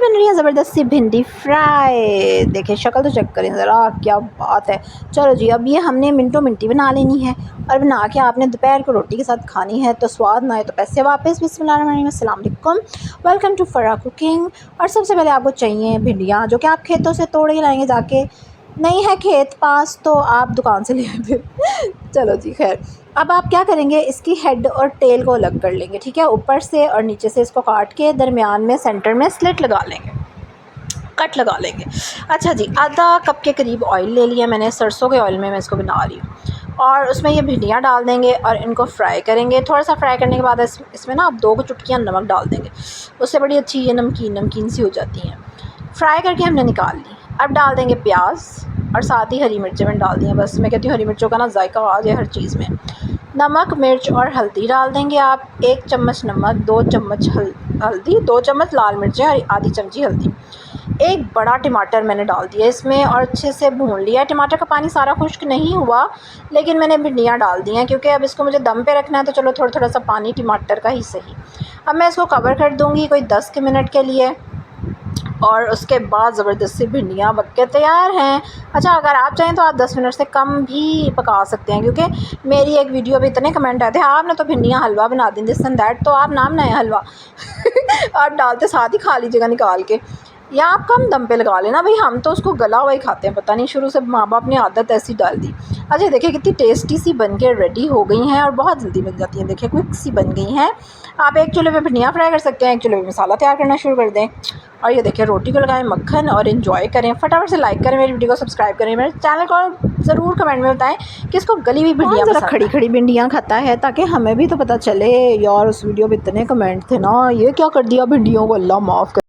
बन रही है ज़बरदस्त सी भिंडी फ्राई। देखिए शक्ल तो चेक करें ज़रा, क्या बात है। चलो जी, अब ये हमने मिनटों मिनटी बना लेनी है और बना के आपने दोपहर को रोटी के साथ खानी है। तो स्वाद ना आए तो पैसे वापस। बिस्मिल्लाहिर्रहमानिर्रहीम, अस्सलाम वालेकुम, वेलकम टू फरा कुकिंग। और सबसे पहले आपको चाहिए भिंडियाँ, जो कि आप खेतों से तोड़ के लाएंगे जाके। नहीं है खेत पास तो आप दुकान से ले आए। चलो जी खैर, अब आप क्या करेंगे, इसकी हेड और टेल को अलग कर लेंगे, ठीक है। ऊपर से और नीचे से इसको काट के दरमियान में सेंटर में स्लिट लगा लेंगे, कट लगा लेंगे। अच्छा जी, आधा कप के करीब ऑयल ले लिया मैंने, सरसों के ऑयल में मैं इसको बना रही हूँ। और उसमें ये भिंडियाँ डाल देंगे और इनको फ्राई करेंगे। थोड़ा सा फ्राई करने के बाद इसमें ना आप 2 चुटकियाँ नमक डाल देंगे, उससे बड़ी अच्छी ये नमकीन नमकीन सी हो जाती हैं। फ्राई करके हमने निकाल ली। अब डाल देंगे प्याज और साथ ही हरी मिर्चें मैंने डाल दी हैं। बस मैं कहती हूँ हरी मिर्चों का ना जायका आ जाए हर चीज़ में। नमक, मिर्च और हल्दी डाल देंगे आप। 1 चम्मच नमक, 2 चम्मच हल्दी, 2 चम्मच लाल मिर्चें और आधी चमची हल्दी। एक बड़ा टमाटर मैंने डाल दिया इसमें और अच्छे से भून लिया। टमाटर का पानी सारा खुश्क नहीं हुआ, लेकिन मैंने भिंडियाँ डाल दी हैं क्योंकि अब इसको मुझे दम पे रखना है, तो चलो थोड़ा थोड़ा सा पानी टमाटर का ही सही। अब मैं इसको कवर कर दूँगी कोई 10 के मिनट के लिए और उसके बाद ज़बरदस्त सी भिंडियाँ पक के तैयार हैं। अच्छा, अगर आप चाहें तो आप 10 मिनट से कम भी पका सकते हैं, क्योंकि मेरी एक वीडियो पे इतने कमेंट आए थे, आपने तो भिंडियाँ हलवा बना दी दिस एंड दैट, तो आप नाम बनाए हलवा। आप डालते साथ ही खा लीजिएगा निकाल के, या आप कम दम पे लगा लेना। भाई हम तो उसको गला हुआ ही खाते हैं, पता नहीं शुरू से माँ बाप ने आदत ऐसी डाल दी। अच्छा देखिए कितनी टेस्टी सी बन के रेडी हो गई हैं और बहुत जल्दी बन जाती हैं। देखिए क्विक सी बन गई हैं। आप एक चूल्हे पे भिंडियाँ फ्राई कर सकते हैं, एक चूल्हे पे मसाला तैयार करना शुरू कर दें और ये देखिए रोटी को लगाएं मक्खन और एंजॉय करें। फटाफट से लाइक करें, मेरी वीडियो को सब्सक्राइब करें, मेरे चैनल को ज़रूर कमेंट में बताएं कि इसको गली हुई भिंडियाँ पसंद है। खड़ी खड़ी भिंडियाँ खाता है, ताकि हमें भी तो पता चले। यार उस वीडियो में इतने कमेंट थे ना, ये क्या कर दिया भिंडियों को, अल्लाह माफ़ कर।